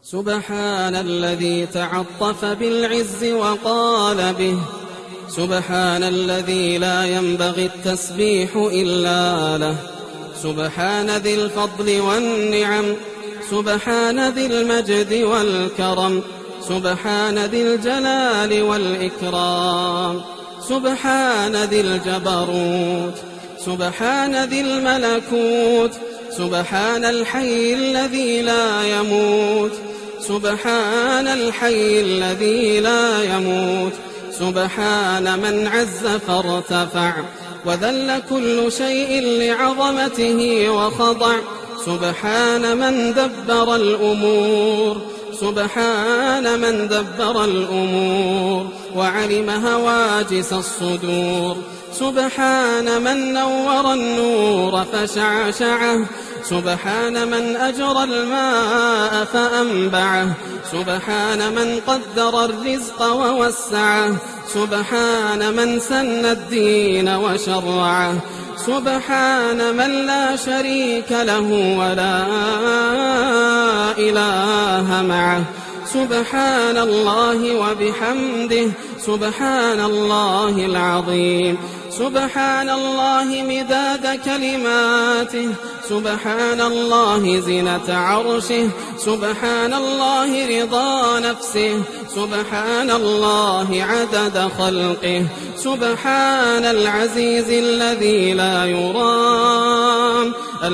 سبحان الذي تعطف بالعز وقال به، سبحان الذي لا ينبغي التسبيح إلا له، سبحان ذي الفضل والنعم، سبحان ذي المجد والكرم، سبحان ذي الجلال والإكرام، سبحان ذي الجبروت، سبحان ذي الملكوت، سبحان الحي الذي لا يموت، سبحان الحي الذي لا يموت، سبحان من عز فارتفع وذل كل شيء لعظمته وخضع، سبحان من دبر الأمور، سبحان من دبر الأمور وعلم هواجس الصدور، سبحان من نور النور فشعشعه، سبحان من أجرى الماء فأنبعه، سبحان من قدر الرزق ووسعه، سبحان من سن الدين وشرعه، سبحان من لا شريك له ولا إله معه، سبحان الله وبحمده، سبحان الله العظيم، سبحان الله مداد كلماته، سبحان الله زنة عرشه، سبحان الله رضا نفسه، سبحان الله عدد خلقه، سبحان العزيز الذي لا يرام.